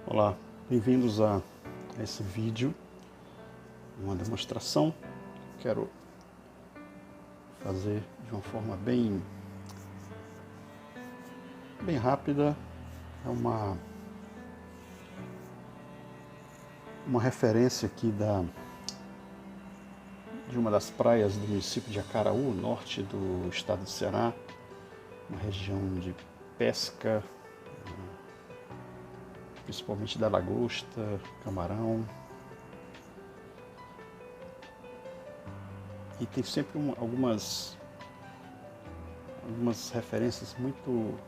Olá, bem-vindos a esse vídeo, uma demonstração. Quero fazer de uma forma bem rápida. É uma referência aqui de uma das praias do município de Acaraú, norte do estado do Ceará, uma região de pesca, principalmente da lagosta, camarão. E tem sempre algumas referências muito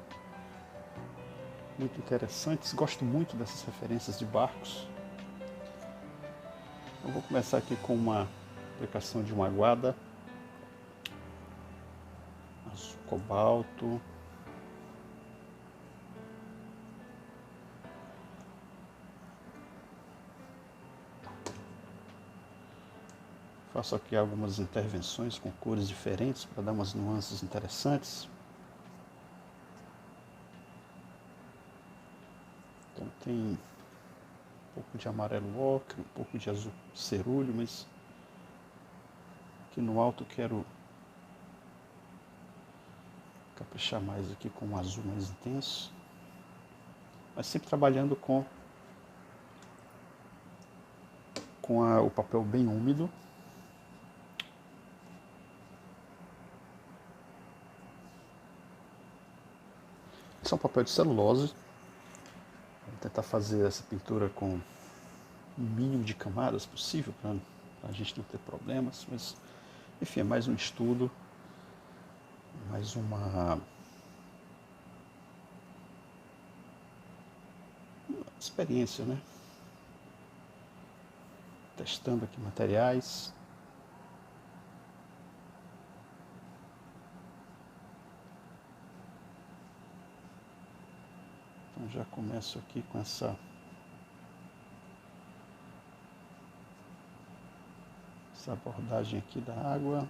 interessantes. Gosto muito dessas referências de barcos. Eu vou começar aqui com uma aplicação de uma aguada, azul cobalto. Faço aqui algumas intervenções com cores diferentes para dar umas nuances interessantes. Então tem um pouco de amarelo ocre, um pouco de azul cerúleo, mas aqui no alto quero caprichar mais aqui com um azul mais intenso, mas sempre trabalhando com o papel bem úmido. Esse é um papel de celulose. Vou tentar fazer essa pintura com o mínimo de camadas possível para a gente não ter problemas, mas enfim, é mais um estudo, mais uma experiência, né? Testando aqui materiais. Então já começo aqui com essa abordagem aqui da água.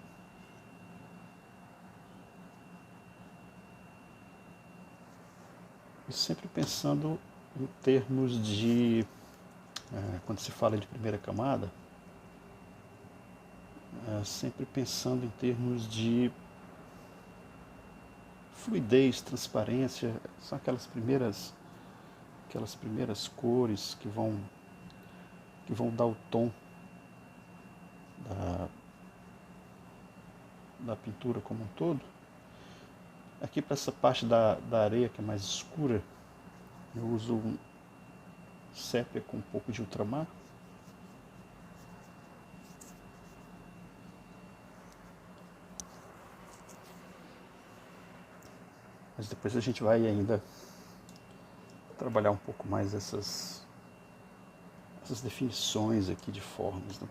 E sempre pensando em termos de, quando se fala de primeira camada, sempre pensando em termos de fluidez, transparência. São aquelas primeiras cores que vão dar o tom da pintura como um todo. Aqui para essa parte da areia que é mais escura, eu uso um sépia com um pouco de ultramar. Mas depois a gente vai ainda trabalhar um pouco mais essas definições aqui de formas. Nas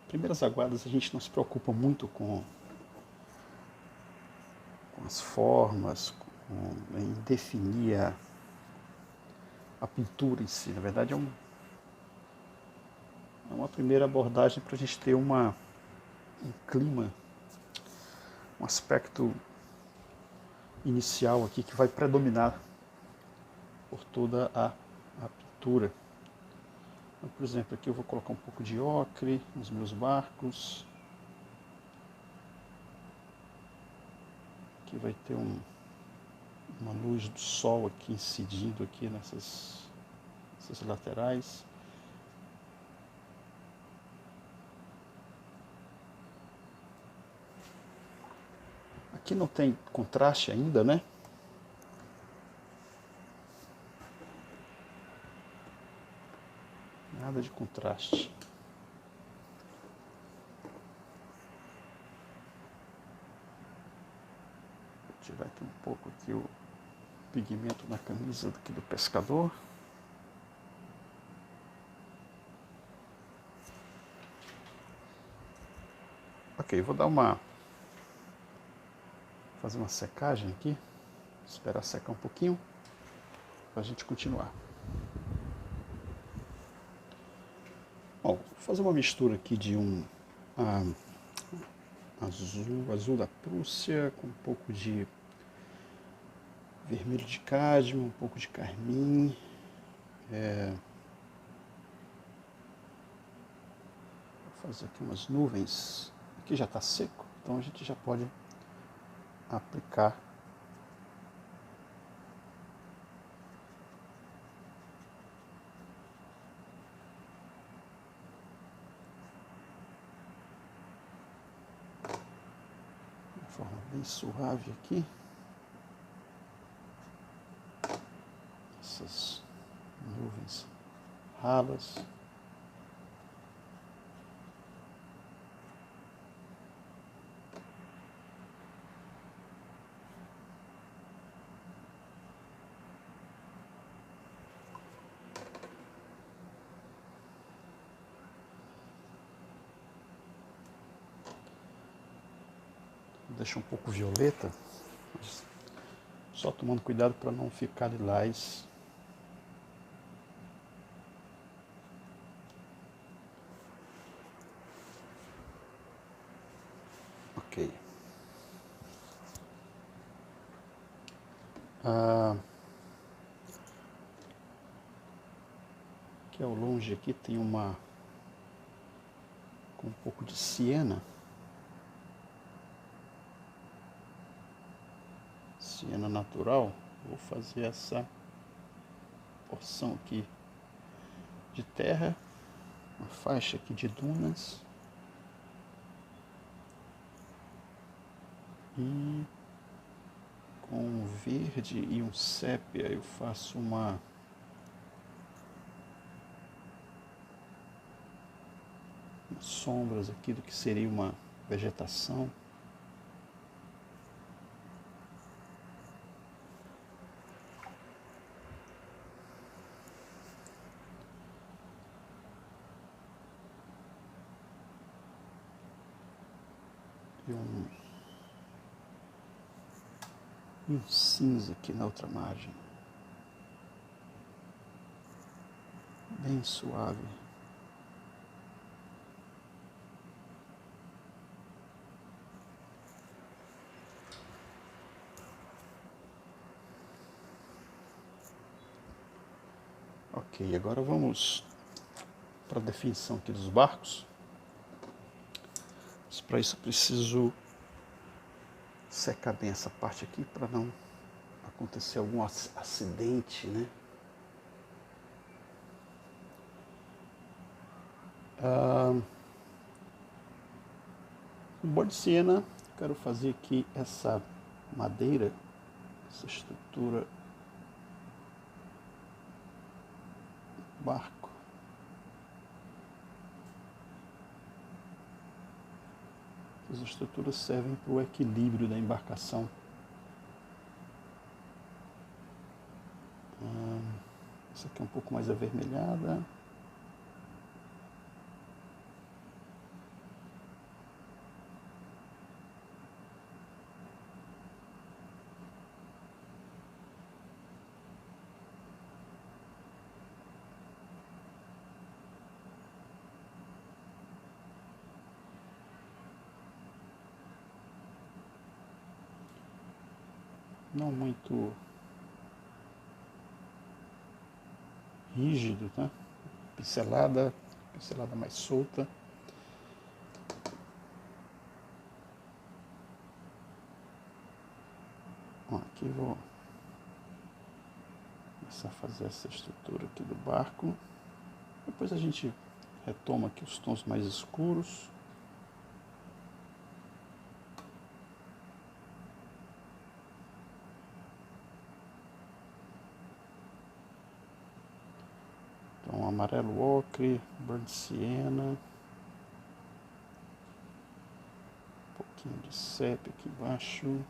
primeiras aguadas a gente não se preocupa muito com as formas, em definir a pintura em si. Na verdade é uma primeira abordagem para a gente ter um clima, um aspecto inicial aqui que vai predominar por toda a pintura. Então, por exemplo, aqui eu vou colocar um pouco de ocre nos meus barcos. Aqui vai ter uma luz do sol aqui incidindo aqui nessas laterais. Aqui não tem contraste ainda, né? Nada de contraste. Vou tirar aqui um pouco aqui o pigmento na camisa aqui do pescador. Ok, vou fazer uma secagem aqui, esperar secar um pouquinho para a gente continuar. Bom, vou fazer uma mistura aqui de azul da Prússia com um pouco de vermelho de cádmio, um pouco de carmim, fazer aqui umas nuvens. Aqui já está seco, então a gente já pode aplicar de forma bem suave aqui essas nuvens ralas. Deixa um pouco violeta, mas só tomando cuidado para não ficar lilás. Ok. Aqui ao longe aqui tem uma com um pouco de siena. Siena natural. Vou fazer essa porção aqui de terra, uma faixa aqui de dunas e com um verde e um sépia eu faço umas sombras aqui do que seria uma vegetação. E um cinza aqui na outra margem, bem suave. Ok, agora vamos para a definição aqui dos barcos. Mas para isso eu preciso secar bem essa parte aqui para não acontecer algum acidente, né? No borde de siena, quero fazer aqui essa madeira, essa estrutura do barco. As estruturas servem para o equilíbrio da embarcação. Essa aqui é um pouco mais avermelhada. Não muito rígido, tá? Pincelada mais solta. Ó, aqui vou começar a fazer essa estrutura aqui do barco. Depois a gente retoma aqui os tons mais escuros. Então, amarelo ocre, burnt siena, um pouquinho de sépia aqui embaixo,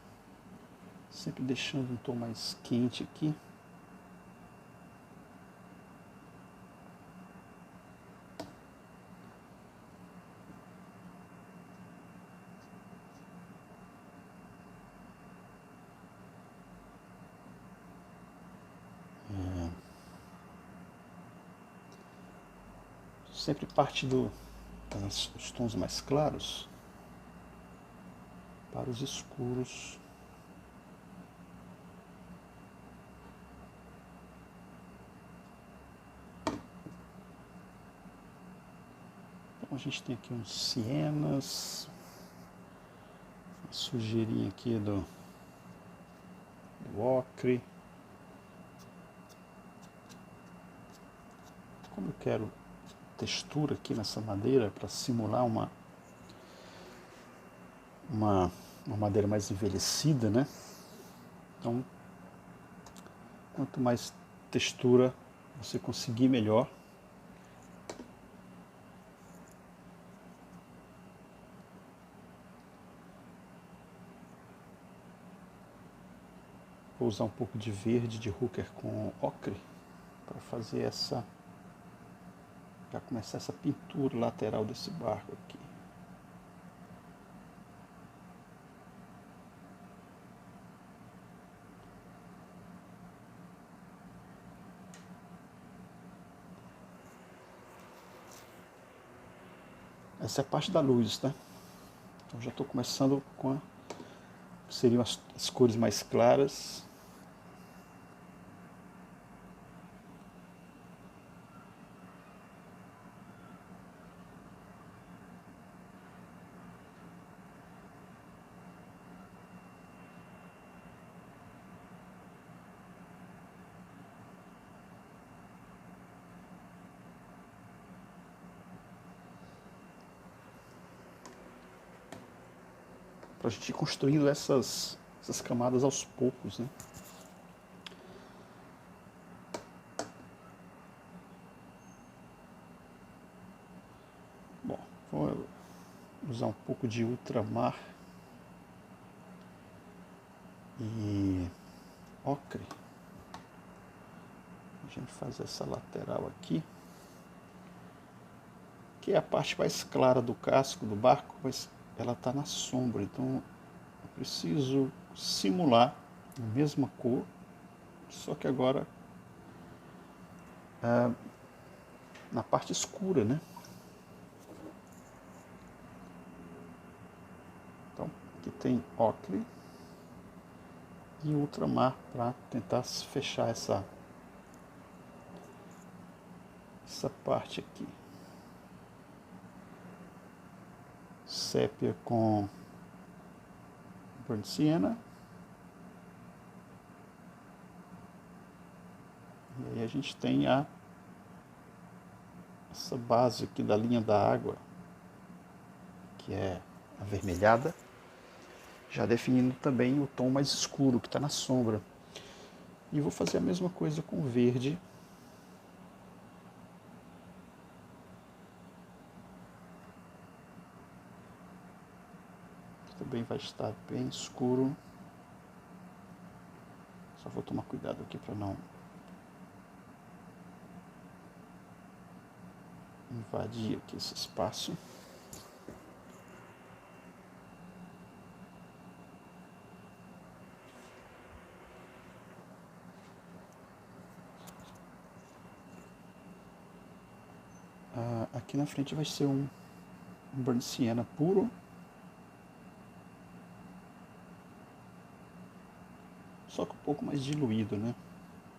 sempre deixando um tom mais quente aqui. Sempre parte dos tons mais claros para os escuros. Então a gente tem aqui uns sienas, uma sujeirinha aqui do ocre. Como eu quero textura aqui nessa madeira para simular uma madeira mais envelhecida, né? Então, quanto mais textura você conseguir, melhor. Vou usar um pouco de verde de Hooker com ocre para fazer essa, já começar essa pintura lateral desse barco aqui. Essa é a parte da luz, né? Então já estou começando com seriam as cores mais claras. Para a gente ir construindo essas camadas aos poucos, né? Bom, vou usar um pouco de ultramar e ocre. A gente faz essa lateral aqui, que é a parte mais clara do casco do barco, mas ela está na sombra, então eu preciso simular a mesma cor, só que agora na parte escura, né? Então aqui tem ocre e ultramar para tentar fechar essa parte aqui. Sépia com burnt sienna. E aí a gente tem essa base aqui da linha da água, que é avermelhada, já definindo também o tom mais escuro, que está na sombra. E vou fazer a mesma coisa com o verde. Também vai estar bem escuro. Só vou tomar cuidado aqui para não invadir aqui esse espaço. Aqui na frente vai ser um burnt sienna puro. Só que um pouco mais diluído, né?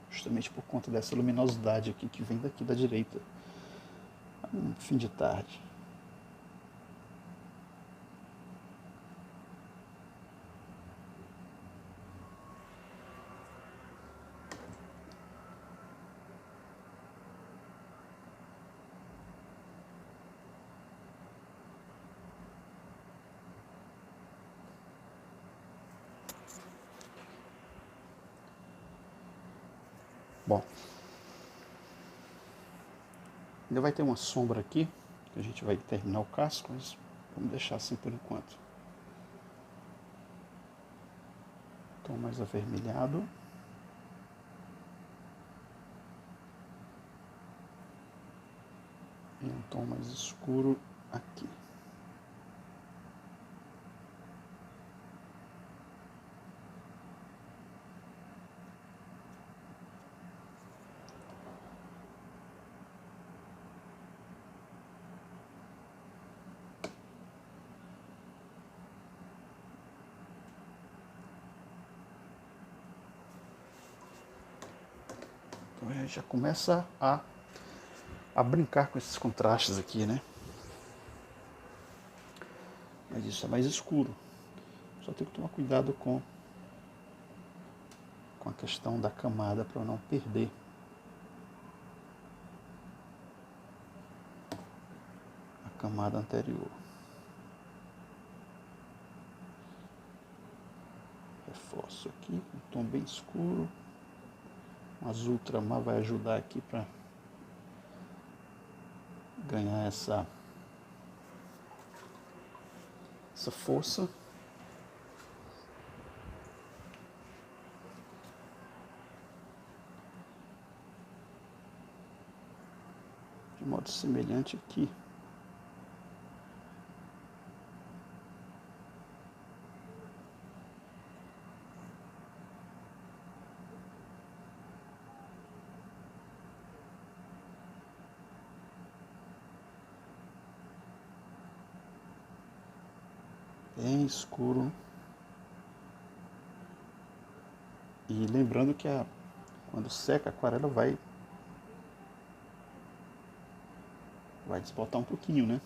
Justamente por conta dessa luminosidade aqui que vem daqui da direita. Um fim de tarde. Bom, ainda vai ter uma sombra aqui, que a gente vai terminar o casco, mas vamos deixar assim por enquanto. Tom mais avermelhado. E um tom mais escuro aqui. Então a gente já começa a brincar com esses contrastes aqui, né? Mas isso é mais escuro. Só tem que tomar cuidado com a questão da camada para não perder a camada anterior. Reforço aqui, um tom bem escuro. Um azul ultramar vai ajudar aqui para ganhar essa força. De modo semelhante aqui. Bem escuro. E lembrando que quando seca a aquarela vai desbotar um pouquinho, né?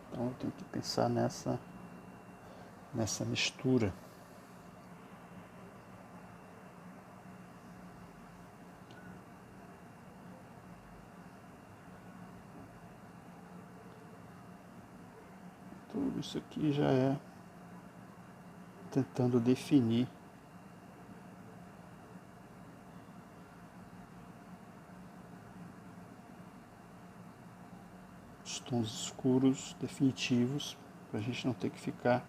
Então eu tenho que pensar nessa mistura. Tudo isso aqui já é tentando definir os tons escuros definitivos, para a gente não ter que ficar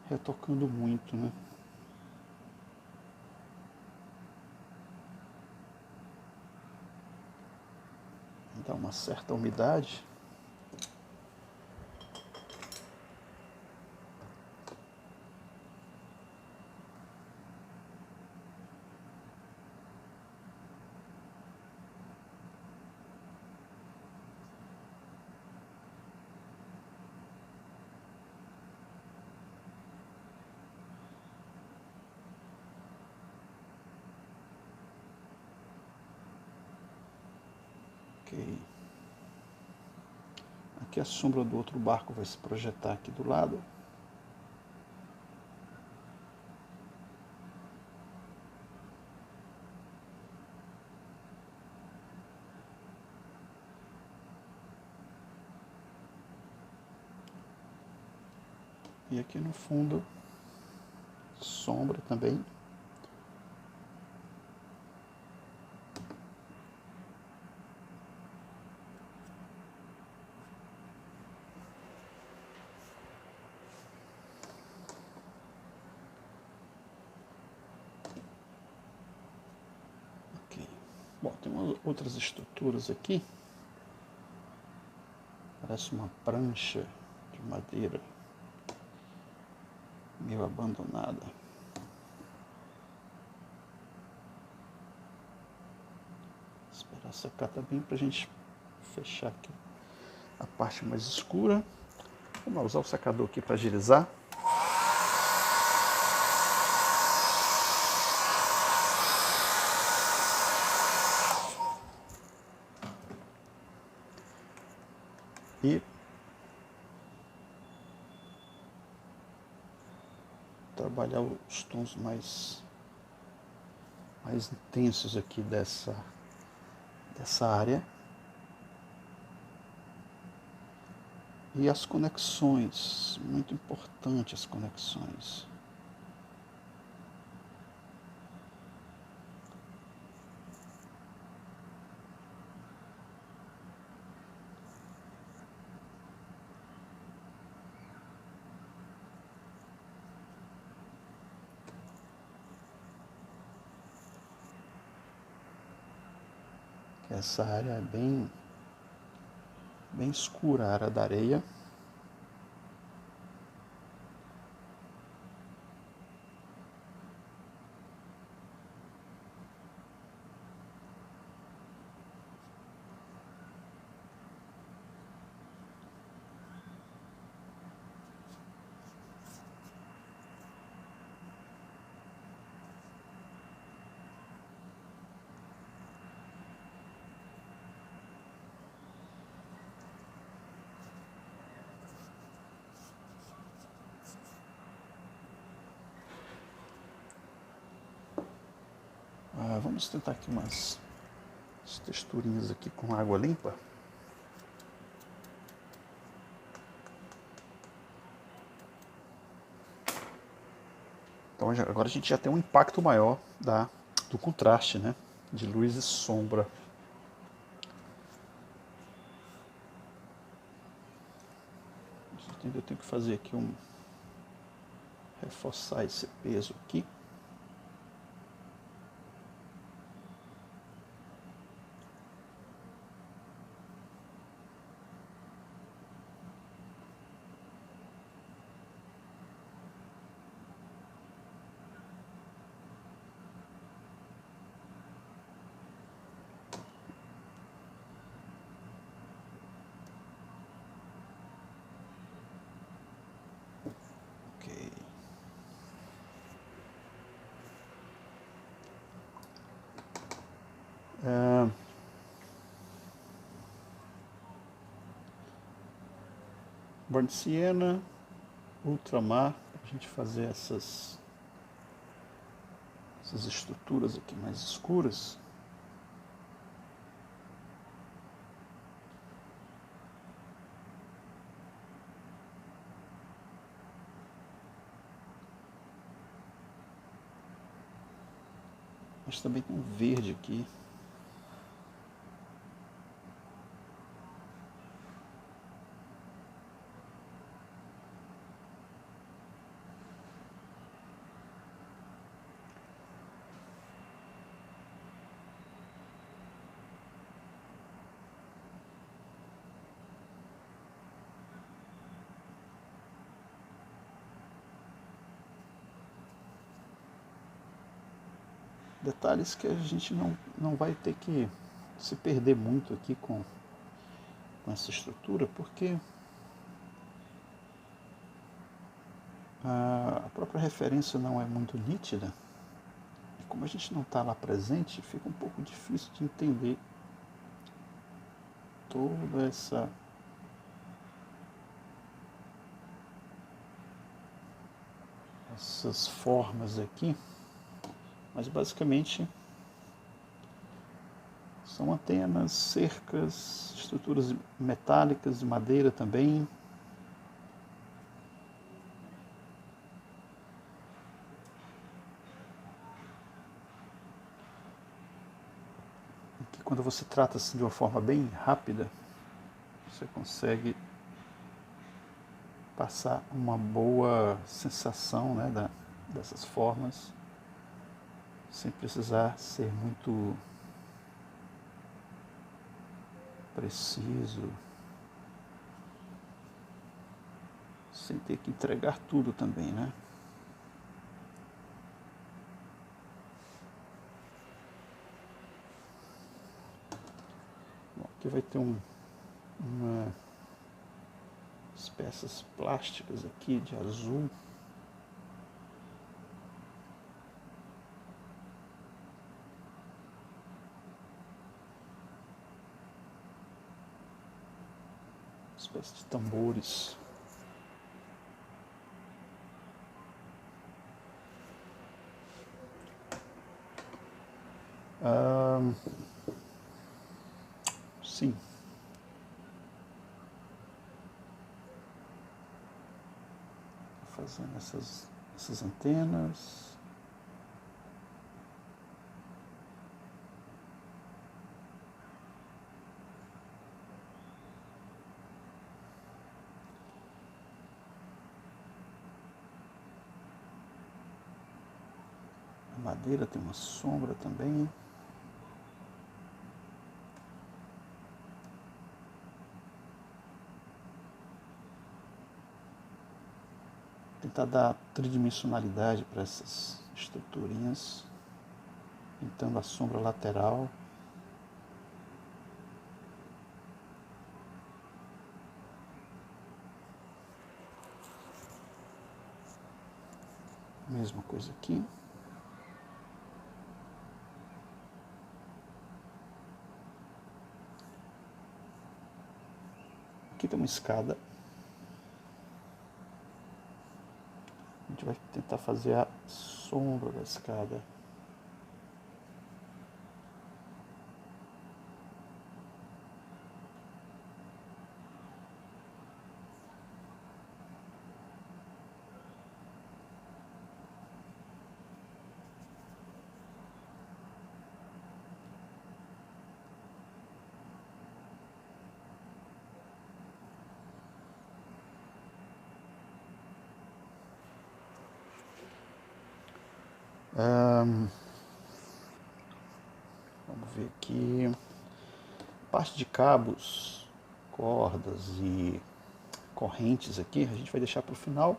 retocando muito, né? Dá uma certa umidade. Ok. Aqui a sombra do outro barco vai se projetar aqui do lado. E aqui no fundo, sombra também. Ok. Bom, tem outras estruturas aqui. Parece uma prancha de madeira meio abandonada. Esperar secar também para a gente fechar aqui a parte mais escura. Vamos usar o secador aqui para agilizar. E trabalhar os tons mais intensos aqui dessa área. E as conexões, muito importante as conexões. Essa área é bem escura, a área da areia. vamos tentar aqui umas texturinhas aqui com água limpa. Então agora a gente já tem um impacto maior do contraste, né? De luz e sombra. Eu tenho que fazer aqui reforçar esse peso aqui. Burnt Sienna, Ultramar, para a gente fazer essas estruturas aqui mais escuras. Mas também tem um verde aqui. Detalhes que a gente não vai ter que se perder muito aqui com essa estrutura, porque a própria referência não é muito nítida, e como a gente não está lá presente, fica um pouco difícil de entender toda essas formas aqui. Mas basicamente são antenas, cercas, estruturas metálicas de madeira também. E que quando você trata-se de uma forma bem rápida, você consegue passar uma boa sensação, né, dessas formas, sem precisar ser muito preciso, sem ter que entregar tudo também, né? Bom, aqui vai ter umas peças plásticas aqui de azul. Espécie de tambores. Sim. Fazendo essas antenas. A madeira tem uma sombra também. Tentar dar tridimensionalidade para essas estruturinhas, pintando a sombra lateral. Mesma coisa aqui. Aqui tem uma escada. A gente vai tentar fazer a sombra da escada. Vamos ver aqui. Parte de cabos, cordas e correntes aqui, a gente vai deixar para o final.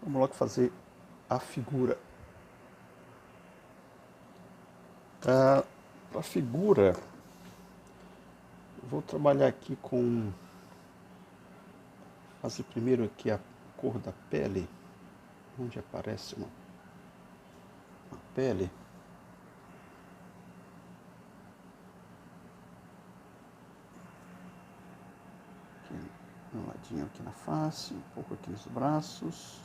Vamos logo fazer a figura. Para a figura, eu vou trabalhar aqui com... Fazer primeiro aqui a cor da pele, onde aparece uma pele. Aqui, um ladinho aqui na face, um pouco aqui nos braços.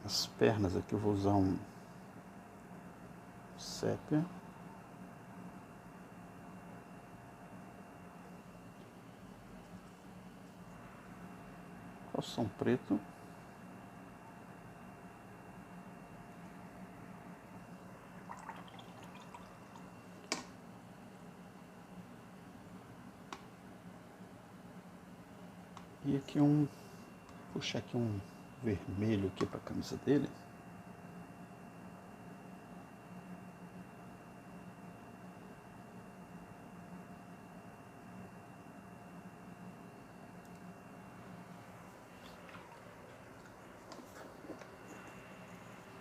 As pernas aqui eu vou usar um sépia. Calção preto. E aqui puxar aqui um vermelho aqui para a camisa dele.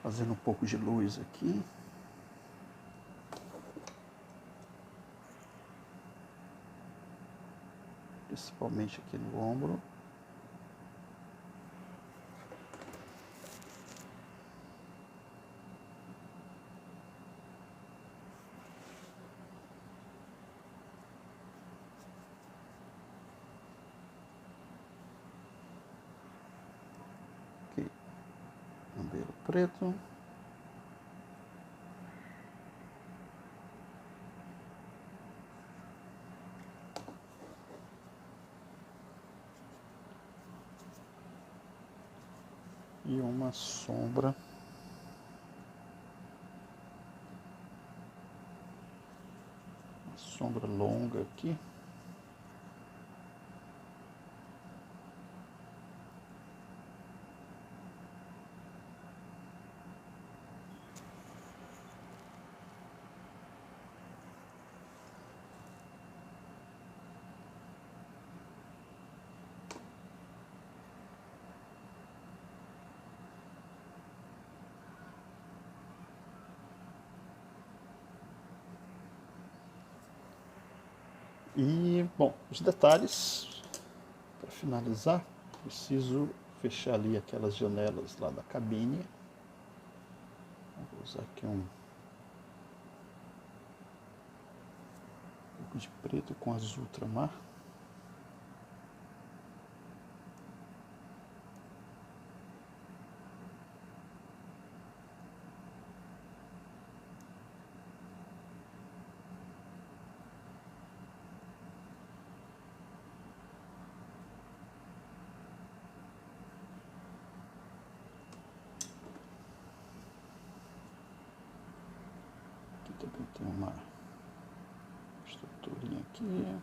Fazendo um pouco de luz aqui. Principalmente aqui no ombro. Aqui, cabelo preto. E uma sombra. Uma sombra longa aqui. E, bom, os detalhes, para finalizar, preciso fechar ali aquelas janelas lá da cabine. Vou usar aqui um pouco de preto com azul ultramar. Também tem uma estruturinha aqui.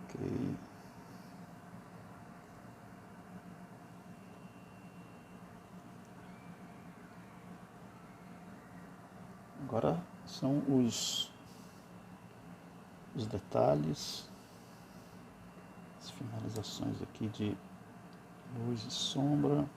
Ok. Agora são os detalhes, as finalizações aqui de luz e sombra.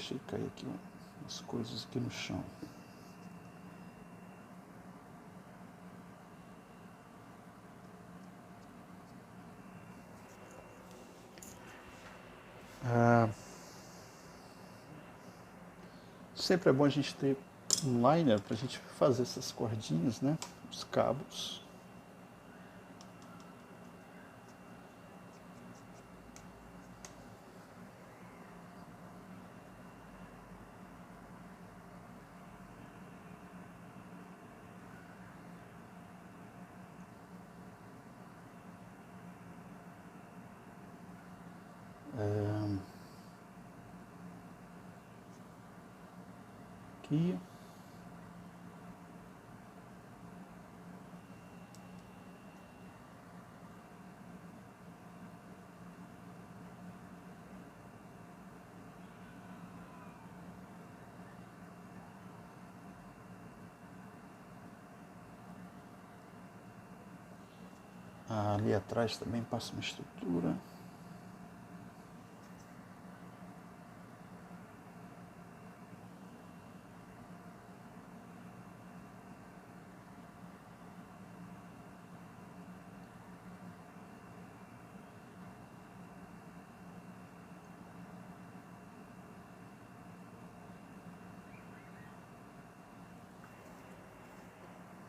deixei cair aqui umas coisas aqui no chão. Sempre é bom a gente ter um liner para a gente fazer essas cordinhas, né? Os cabos. Aqui. Ali atrás também passa uma estrutura.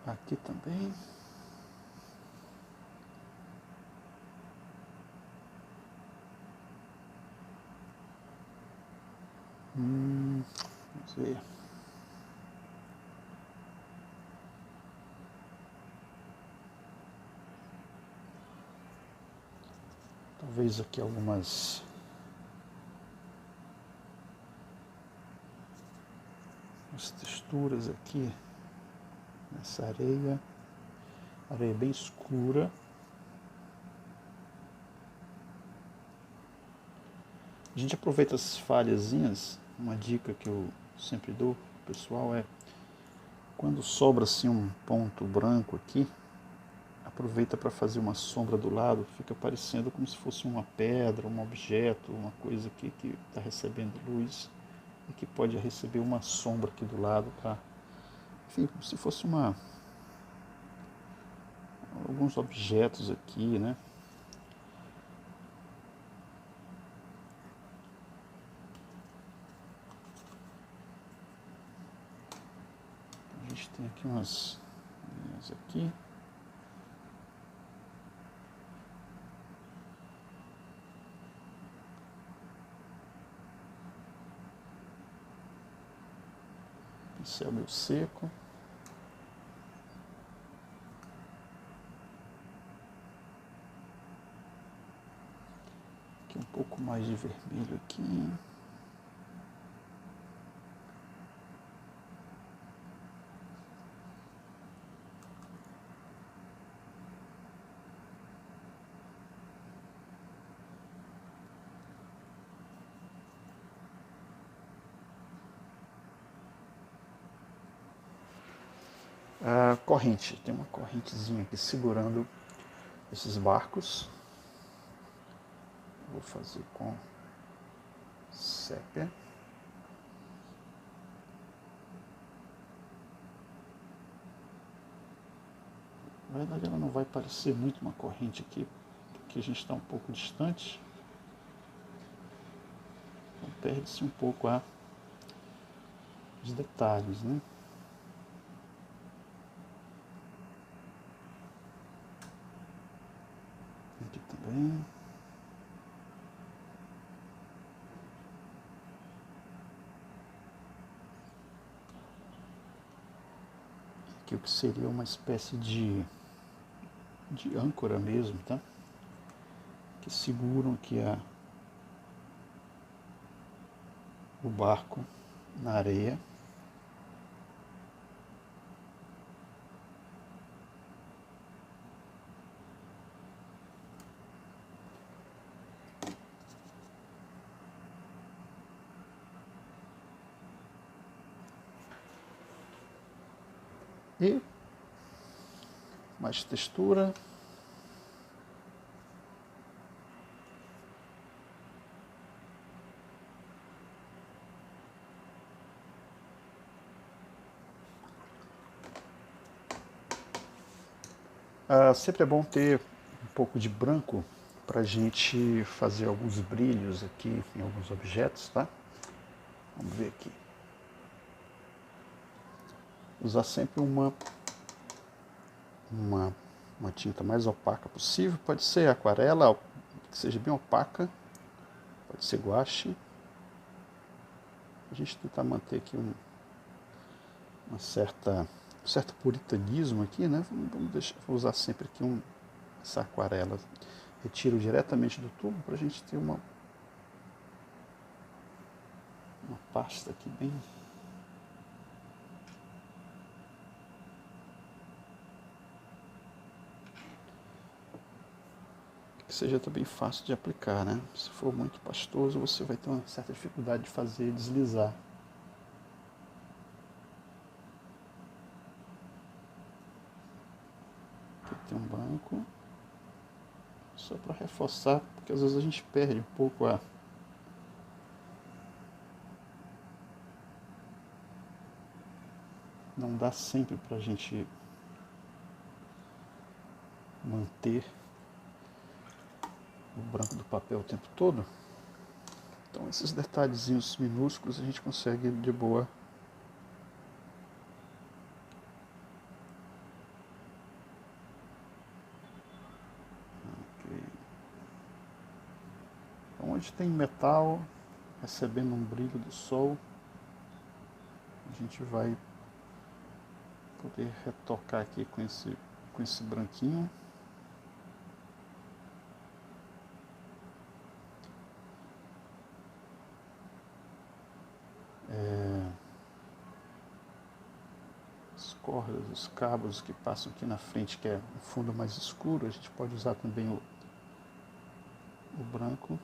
Aqui também. Vamos ver. Talvez aqui algumas texturas aqui nessa areia bem escura. A gente aproveita essas falhazinhas. Uma dica que eu sempre dou pro pessoal é: quando sobra assim um ponto branco aqui, aproveita para fazer uma sombra do lado, fica parecendo como se fosse uma pedra, um objeto, uma coisa aqui que está recebendo luz e que pode receber uma sombra aqui do lado, tá? Enfim, como se fosse alguns objetos aqui, né? A gente tem aqui umas linhas aqui. Pincel meio seco. Aqui um pouco mais de vermelho aqui. A corrente, tem uma correntezinha aqui segurando esses barcos. Vou fazer com sépia. Na verdade ela não vai parecer muito uma corrente aqui, porque a gente está um pouco distante. Então perde-se um pouco os detalhes, né? Aqui também. Aqui o que seria uma espécie de âncora mesmo, tá? Que seguram aqui o barco na areia. E mais textura. Sempre é bom ter um pouco de branco para a gente fazer alguns brilhos aqui em alguns objetos, tá? Vamos ver aqui. Usar sempre uma tinta mais opaca possível. Pode ser aquarela, que seja bem opaca. Pode ser guache. A gente tentar manter aqui um certo puritanismo aqui, né? Vou usar sempre aqui essa aquarela. Retiro diretamente do tubo para a gente ter uma pasta aqui bem... que seja também fácil de aplicar, né? Se for muito pastoso, você vai ter uma certa dificuldade de fazer deslizar. Aqui tem um branco, só para reforçar, porque às vezes a gente perde um pouco não dá sempre para a gente manter o branco do papel o tempo todo. Então esses detalhezinhos minúsculos a gente consegue de boa. Okay. Onde tem metal recebendo um brilho do sol, a gente vai poder retocar aqui com esse branquinho. As cordas, os cabos que passam aqui na frente, que é um fundo mais escuro, a gente pode usar também o branco.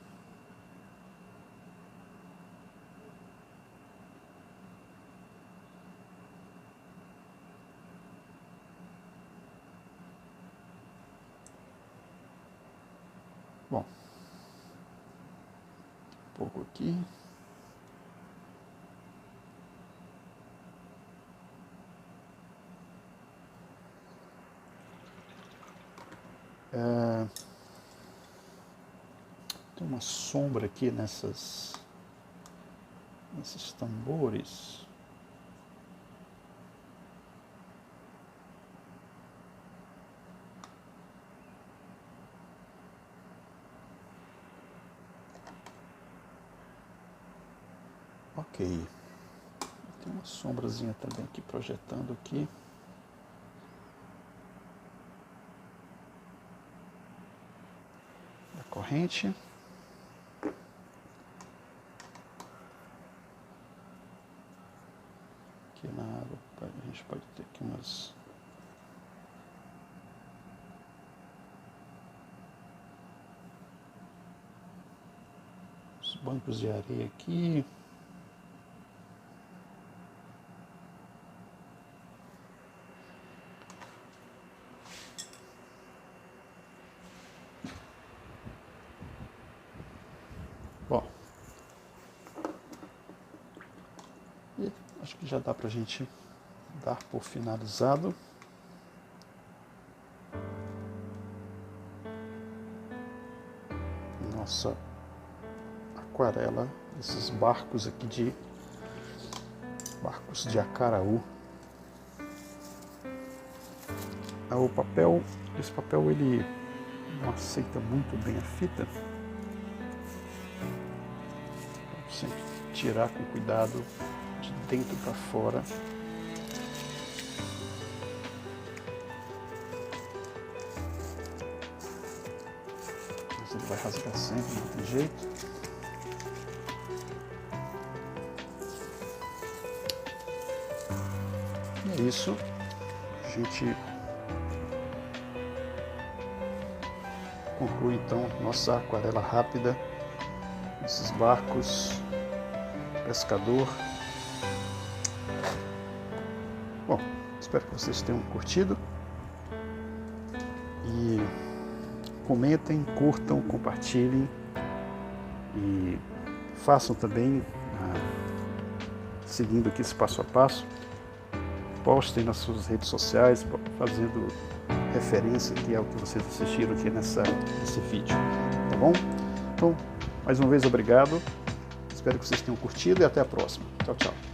Bom, um pouco aqui. Tem uma sombra aqui nesses tambores. Ok. Tem uma sombrazinha também aqui projetando aqui. Da corrente. Aqui na água a gente pode ter aqui uns bancos de areia aqui. Bom, e acho que já dá pra gente dar por finalizado. Nossa aquarela, esses barcos aqui barcos de acaraú. O papel, esse papel ele não aceita muito bem a fita. Sempre tirar com cuidado de dentro para fora. Mas ele vai rasgar sempre, não tem jeito. E é isso. A gente conclui então nossa aquarela rápida. Esses barcos, pescador. Bom, espero que vocês tenham curtido. E comentem, curtam, compartilhem. E façam também, seguindo aqui esse passo a passo. Postem nas suas redes sociais, fazendo referência, que é o que vocês assistiram aqui nesse vídeo, tá bom? Então, mais uma vez, obrigado. Espero que vocês tenham curtido e até a próxima. Tchau, tchau.